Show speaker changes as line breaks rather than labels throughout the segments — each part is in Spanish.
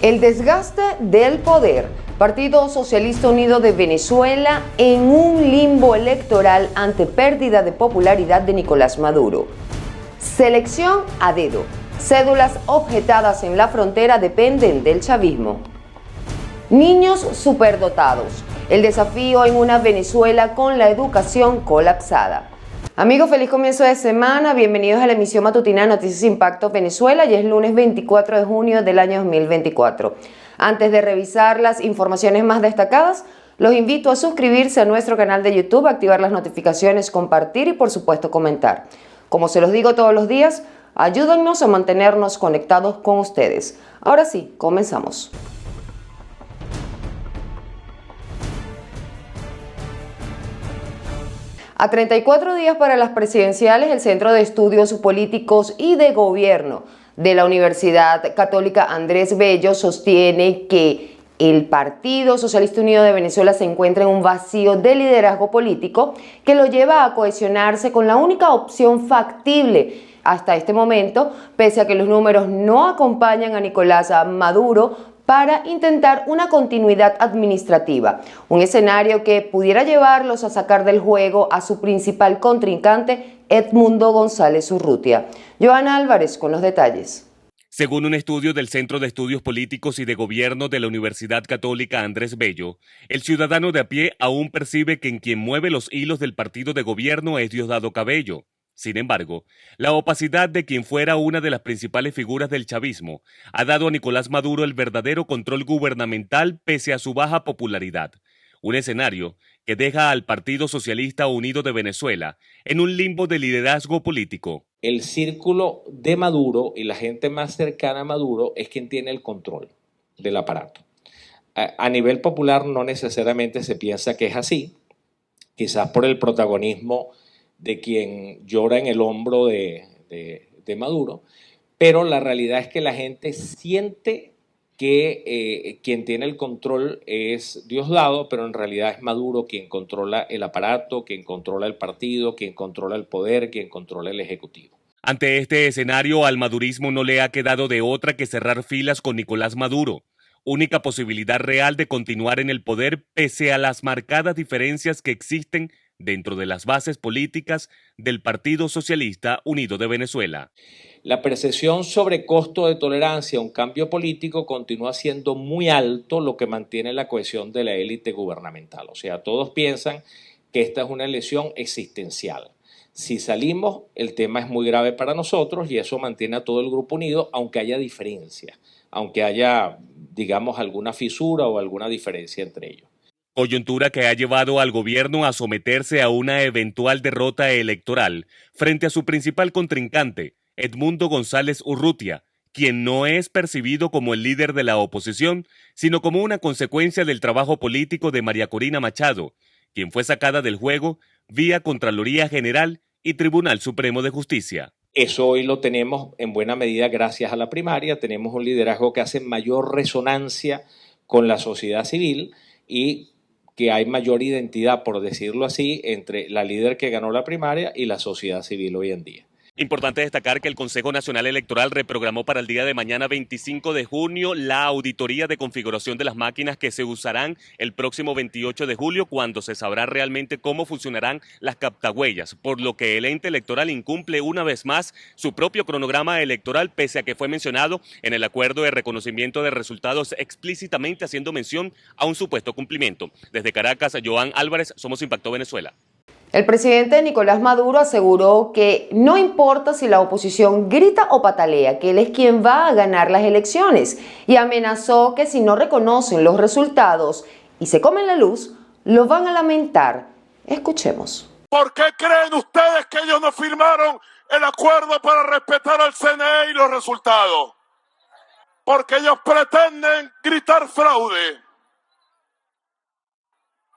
El desgaste del poder. Partido Socialista Unido de Venezuela en un limbo electoral ante pérdida de popularidad de Nicolás Maduro. Selección a dedo. Cédulas objetadas en la frontera dependen del chavismo. Niños superdotados. El desafío en una Venezuela con la educación colapsada. Amigos, feliz comienzo de semana. Bienvenidos a la emisión matutina de Noticias Impacto Venezuela. Ya es lunes 24 de junio del año 2024. Antes de revisar las informaciones más destacadas, los invito a suscribirse a nuestro canal de YouTube, activar las notificaciones, compartir y por supuesto comentar. Como se los digo todos los días, ayúdennos a mantenernos conectados con ustedes. Ahora sí, comenzamos. A 34 días para las presidenciales, el Centro de Estudios Políticos y de Gobierno de la Universidad Católica Andrés Bello sostiene que el Partido Socialista Unido de Venezuela se encuentra en un vacío de liderazgo político que lo lleva a cohesionarse con la única opción factible hasta este momento, pese a que los números no acompañan a Nicolás Maduro, para intentar una continuidad administrativa, un escenario que pudiera llevarlos a sacar del juego a su principal contrincante, Edmundo González Urrutia. Joana Álvarez con los detalles.
Según un estudio del Centro de Estudios Políticos y de Gobierno de la Universidad Católica Andrés Bello, el ciudadano de a pie aún percibe que quien mueve los hilos del partido de gobierno es Diosdado Cabello. Sin embargo, la opacidad de quien fuera una de las principales figuras del chavismo ha dado a Nicolás Maduro el verdadero control gubernamental pese a su baja popularidad. Un escenario que deja al Partido Socialista Unido de Venezuela en un limbo de liderazgo político.
El círculo de Maduro y la gente más cercana a Maduro es quien tiene el control del aparato. A nivel popular no necesariamente se piensa que es así, quizás por el protagonismo de quien llora en el hombro de Maduro, pero la realidad es que la gente siente que quien tiene el control es Diosdado, pero en realidad es Maduro quien controla el aparato, quien controla el partido, quien controla el poder, quien controla el ejecutivo.
Ante este escenario, al madurismo no le ha quedado de otra que cerrar filas con Nicolás Maduro, única posibilidad real de continuar en el poder pese a las marcadas diferencias que existen dentro de las bases políticas del Partido Socialista Unido de Venezuela.
La percepción sobre costo de tolerancia a un cambio político continúa siendo muy alto, lo que mantiene la cohesión de la élite gubernamental. O sea, todos piensan que esta es una elección existencial. Si salimos, el tema es muy grave para nosotros y eso mantiene a todo el grupo unido, aunque haya diferencias, aunque haya, digamos, alguna fisura o alguna diferencia entre ellos.
Coyuntura que ha llevado al gobierno a someterse a una eventual derrota electoral frente a su principal contrincante, Edmundo González Urrutia, quien no es percibido como el líder de la oposición, sino como una consecuencia del trabajo político de María Corina Machado, quien fue sacada del juego vía Contraloría General y Tribunal Supremo de Justicia.
Eso hoy lo tenemos en buena medida gracias a la primaria, tenemos un liderazgo que hace mayor resonancia con la sociedad civil y que hay mayor identidad, por decirlo así, entre la líder que ganó la primaria y la sociedad civil hoy en día.
Importante destacar que el Consejo Nacional Electoral reprogramó para el día de mañana 25 de junio la auditoría de configuración de las máquinas que se usarán el próximo 28 de julio cuando se sabrá realmente cómo funcionarán las captahuellas, por lo que el ente electoral incumple una vez más su propio cronograma electoral pese a que fue mencionado en el acuerdo de reconocimiento de resultados explícitamente haciendo mención a un supuesto cumplimiento. Desde Caracas, Joan Álvarez, Somos Impacto Venezuela.
El presidente Nicolás Maduro aseguró que no importa si la oposición grita o patalea, que él es quien va a ganar las elecciones y amenazó que si no reconocen los resultados y se comen la luz, lo van a lamentar. Escuchemos.
¿Por qué creen ustedes que ellos no firmaron el acuerdo para respetar al CNE y los resultados? Porque ellos pretenden gritar fraude.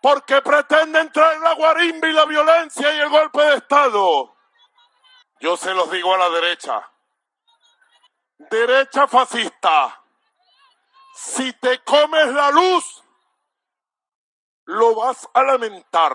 Porque pretenden traer la guarimba y la violencia y el golpe de Estado. Yo se los digo a la derecha. Derecha fascista. Si te comes la luz, lo vas a lamentar.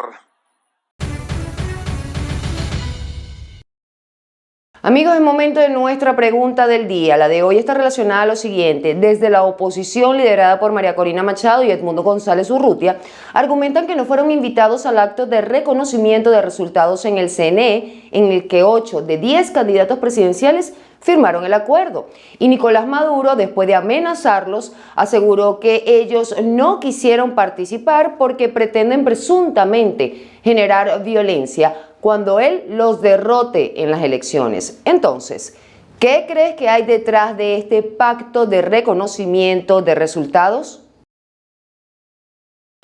Amigos, es momento de nuestra pregunta del día. La de hoy está relacionada a lo siguiente. Desde la oposición liderada por María Corina Machado y Edmundo González Urrutia, argumentan que no fueron invitados al acto de reconocimiento de resultados en el CNE, en el que 8 de 10 candidatos presidenciales firmaron el acuerdo. Y Nicolás Maduro, después de amenazarlos, aseguró que ellos no quisieron participar porque pretenden presuntamente generar violencia cuando él los derrote en las elecciones. Entonces, ¿qué crees que hay detrás de este pacto de reconocimiento de resultados?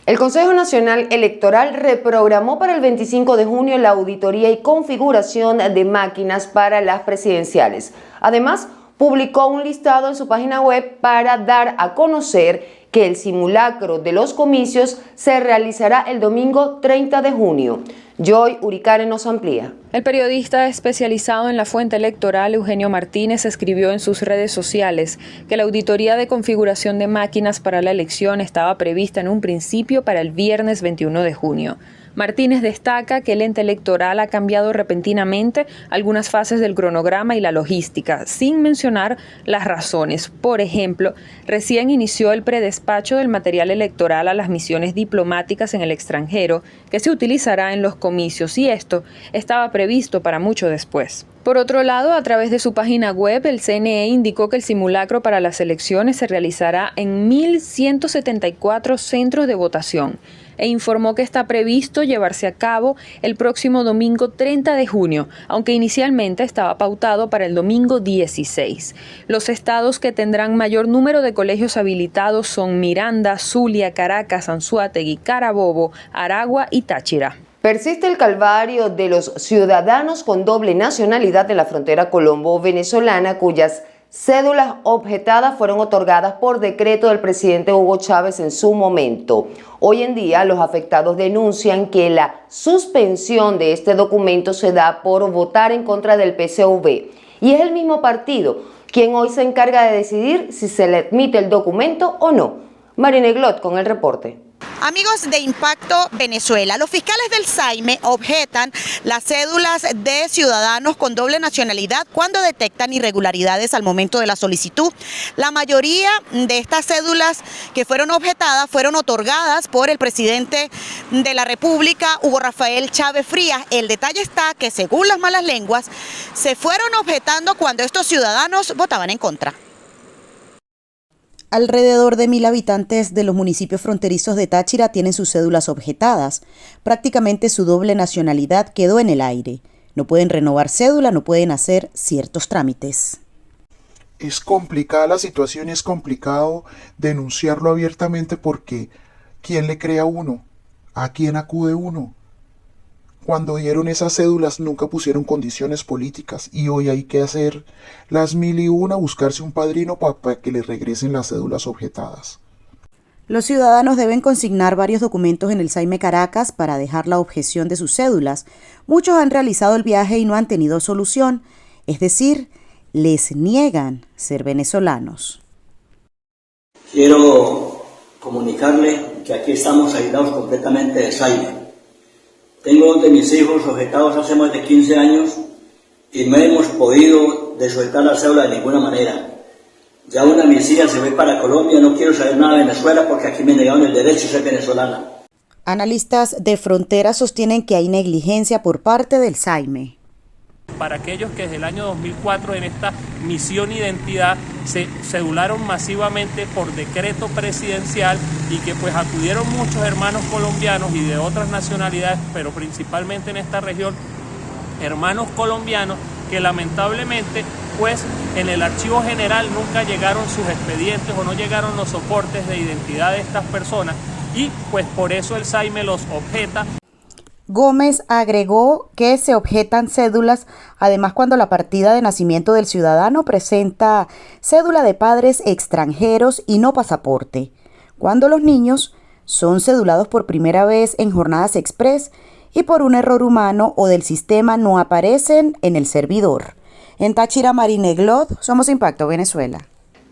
El Consejo Nacional Electoral reprogramó para el 25 de junio la auditoría y configuración de máquinas para las presidenciales. Además, publicó un listado en su página web para dar a conocer que el simulacro de los comicios se realizará el domingo 30 de junio. Joy Uricare nos amplía.
El periodista especializado en la fuente electoral Eugenio Martínez escribió en sus redes sociales que la auditoría de configuración de máquinas para la elección estaba prevista en un principio para el viernes 21 de junio. Martínez destaca que el ente electoral ha cambiado repentinamente algunas fases del cronograma y la logística, sin mencionar las razones. Por ejemplo, recién inició el predespacho del material electoral a las misiones diplomáticas en el extranjero, que se utilizará en los comicios, y esto estaba previsto para mucho después. Por otro lado, a través de su página web, el CNE indicó que el simulacro para las elecciones se realizará en 1.174 centros de votación e informó que está previsto llevarse a cabo el próximo domingo 30 de junio, aunque inicialmente estaba pautado para el domingo 16. Los estados que tendrán mayor número de colegios habilitados son Miranda, Zulia, Caracas, Anzoátegui, Carabobo, Aragua y Táchira.
Persiste el calvario de los ciudadanos con doble nacionalidad de la frontera colombo-venezolana, cuyas cédulas objetadas fueron otorgadas por decreto del presidente Hugo Chávez en su momento. Hoy en día, los afectados denuncian que la suspensión de este documento se da por votar en contra del PCV. Y es el mismo partido quien hoy se encarga de decidir si se le admite el documento o no. Marina Glot con el reporte.
Amigos de Impacto Venezuela, los fiscales del SAIME objetan las cédulas de ciudadanos con doble nacionalidad cuando detectan irregularidades al momento de la solicitud. La mayoría de estas cédulas que fueron objetadas fueron otorgadas por el presidente de la República, Hugo Rafael Chávez Frías. El detalle está que, según las malas lenguas, se fueron objetando cuando estos ciudadanos votaban en contra.
Alrededor de 1.000 habitantes de los municipios fronterizos de Táchira tienen sus cédulas objetadas. Prácticamente su doble nacionalidad quedó en el aire. No pueden renovar cédula, no pueden hacer ciertos trámites.
Es complicada la situación y es complicado denunciarlo abiertamente porque ¿quién le cree a uno? ¿A quién acude uno? Cuando dieron esas cédulas nunca pusieron condiciones políticas y hoy hay que hacer las 1001, buscarse un padrino para que le regresen las cédulas objetadas.
Los ciudadanos deben consignar varios documentos en el SAIME Caracas para dejar la objeción de sus cédulas. Muchos han realizado el viaje y no han tenido solución, es decir, les niegan ser venezolanos.
Quiero comunicarle que aquí estamos aislados completamente de SAIME. Tengo 2 de mis hijos objetados hace más de 15 años y no hemos podido desueltar la cédula de ninguna manera. Ya una de mis hijas se fue para Colombia, no quiero saber nada de Venezuela porque aquí me negaron el derecho a ser venezolana.
Analistas de frontera sostienen que hay negligencia por parte del SAIME.
Para aquellos que desde el año 2004 en esta misión identidad se cedularon masivamente por decreto presidencial y que pues acudieron muchos hermanos colombianos y de otras nacionalidades, pero principalmente en esta región, hermanos colombianos que lamentablemente pues en el archivo general nunca llegaron sus expedientes o no llegaron los soportes de identidad de estas personas y pues por eso el SAIME los objeta.
Gómez agregó que se objetan cédulas, además cuando la partida de nacimiento del ciudadano presenta cédula de padres extranjeros y no pasaporte, cuando los niños son cedulados por primera vez en jornadas express y por un error humano o del sistema no aparecen en el servidor. En Táchira, Marina Glot, Somos Impacto Venezuela.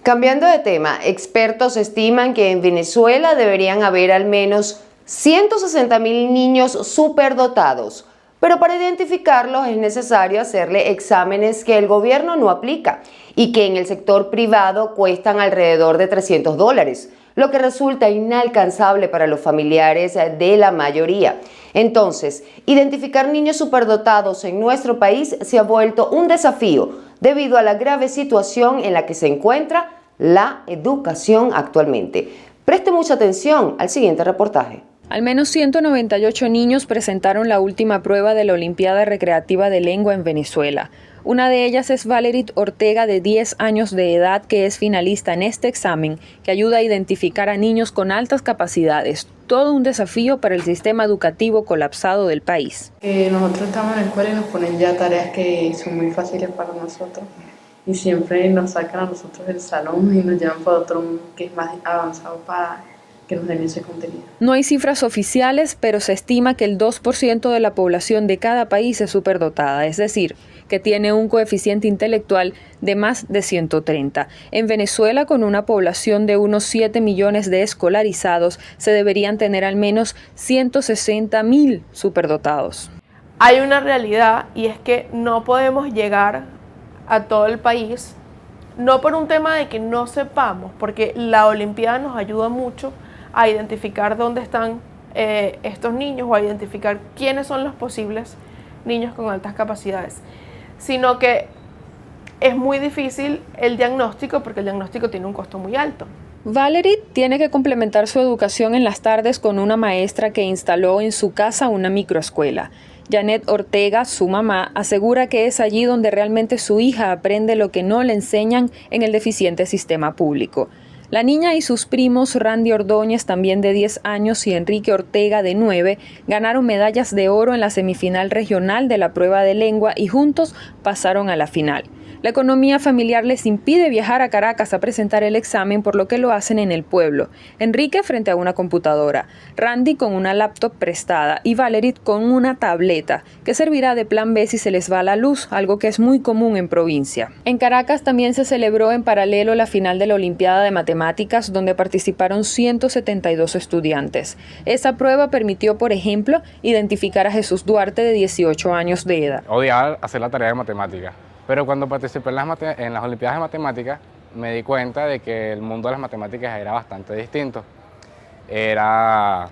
Cambiando de tema, expertos estiman que en Venezuela deberían haber al menos 160.000 niños superdotados. Pero para identificarlos es necesario hacerle exámenes que el gobierno no aplica y que en el sector privado cuestan alrededor de $300, lo que resulta inalcanzable para los familiares de la mayoría. Entonces, identificar niños superdotados en nuestro país se ha vuelto un desafío debido a la grave situación en la que se encuentra la educación actualmente. Preste mucha atención al siguiente reportaje.
Al menos 198 niños presentaron la última prueba de la Olimpiada Recreativa de Lengua en Venezuela. Una de ellas es Valerit Ortega, de 10 años de edad, que es finalista en este examen, que ayuda a identificar a niños con altas capacidades. Todo un desafío para el sistema educativo colapsado del país.
Nosotros estamos en la escuela y nos ponen ya tareas que son muy fáciles para nosotros. Y siempre nos sacan a nosotros del salón y nos llevan para otro que es más avanzado para que nos den ese contenido.
No hay cifras oficiales, pero se estima que el 2% de la población de cada país es superdotada, es decir, que tiene un coeficiente intelectual de más de 130. En Venezuela, con una población de unos 7 millones de escolarizados, se deberían tener al menos 160.000 superdotados.
Hay una realidad y es que no podemos llegar a todo el país, no por un tema de que no sepamos, porque la Olimpiada nos ayuda mucho a identificar dónde están estos niños o a identificar quiénes son los posibles niños con altas capacidades, sino que es muy difícil el diagnóstico porque el diagnóstico tiene un costo muy alto.
Valerit tiene que complementar su educación en las tardes con una maestra que instaló en su casa una microescuela. Janet Ortega, su mamá, asegura que es allí donde realmente su hija aprende lo que no le enseñan en el deficiente sistema público. La niña y sus primos Randy Ordóñez, también de 10 años, y Enrique Ortega, de 9, ganaron medallas de oro en la semifinal regional de la prueba de lengua y juntos pasaron a la final. La economía familiar les impide viajar a Caracas a presentar el examen, por lo que lo hacen en el pueblo. Enrique frente a una computadora, Randy con una laptop prestada y Valerit con una tableta, que servirá de plan B si se les va la luz, algo que es muy común en provincia. En Caracas también se celebró en paralelo la final de la Olimpiada de Matemáticas, donde participaron 172 estudiantes. Esa prueba permitió, por ejemplo, identificar a Jesús Duarte, de 18 años de edad.
Odiaba hacer la tarea de matemáticas. Pero cuando participé en las Olimpiadas de Matemáticas, me di cuenta de que el mundo de las matemáticas era bastante distinto. Era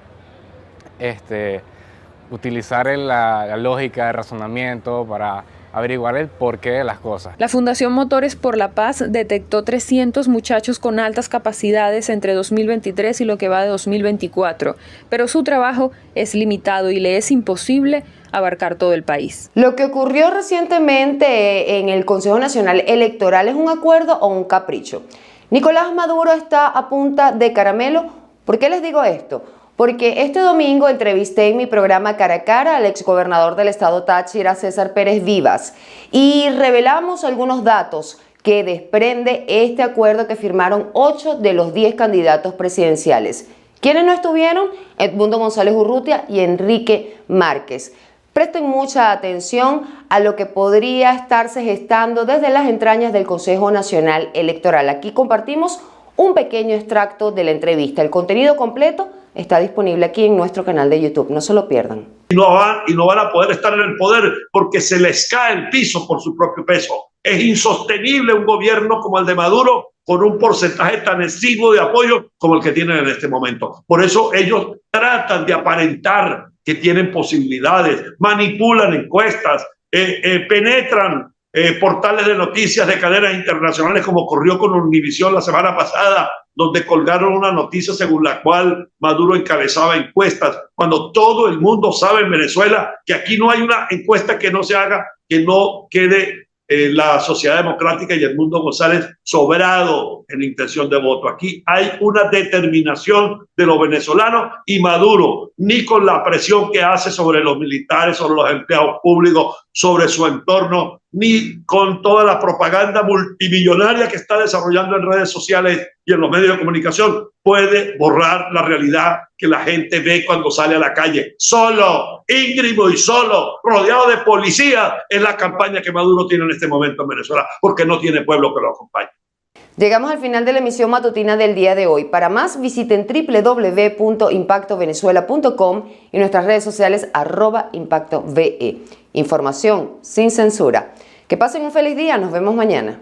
utilizar la lógica de razonamiento para averiguar el porqué de las cosas.
La Fundación Motores por la Paz detectó 300 muchachos con altas capacidades entre 2023 y lo que va de 2024, pero su trabajo es limitado y le es imposible abarcar todo el país.
Lo que ocurrió recientemente en el Consejo Nacional Electoral es un acuerdo o un capricho. Nicolás Maduro está a punta de caramelo. ¿Por qué les digo esto? Porque este domingo entrevisté en mi programa Cara a Cara al exgobernador del estado Táchira, César Pérez Vivas, y revelamos algunos datos que desprende este acuerdo que firmaron 8 de los 10 candidatos presidenciales. ¿Quiénes no estuvieron? Edmundo González Urrutia y Enrique Márquez. Presten mucha atención a lo que podría estarse gestando desde las entrañas del Consejo Nacional Electoral. Aquí compartimos un pequeño extracto de la entrevista. El contenido completo está disponible aquí en nuestro canal de YouTube. No se lo pierdan.
Y no van a poder estar en el poder porque se les cae el piso por su propio peso. Es insostenible un gobierno como el de Maduro con un porcentaje tan exiguo de apoyo como el que tienen en este momento. Por eso ellos tratan de aparentar que tienen posibilidades, manipulan encuestas, penetran portales de noticias de cadenas internacionales, como ocurrió con Univisión la semana pasada, donde colgaron una noticia según la cual Maduro encabezaba encuestas, cuando todo el mundo sabe en Venezuela que aquí no hay una encuesta que no se haga, que no quede la Sociedad Democrática y Edmundo González sobrado en intención de voto. Aquí hay una determinación de los venezolanos y Maduro, ni con la presión que hace sobre los militares, sobre los empleados públicos, sobre su entorno, ni con toda la propaganda multimillonaria que está desarrollando en redes sociales y en los medios de comunicación, puede borrar la realidad que la gente ve cuando sale a la calle. Solo, íngrimo y solo, rodeado de policía, es la campaña que Maduro tiene en este momento en Venezuela, porque no tiene pueblo que lo acompañe.
Llegamos al final de la emisión matutina del día de hoy. Para más, visiten www.impactovenezuela.com y nuestras redes sociales @ImpactoVE. Información sin censura. Que pasen un feliz día, nos vemos mañana.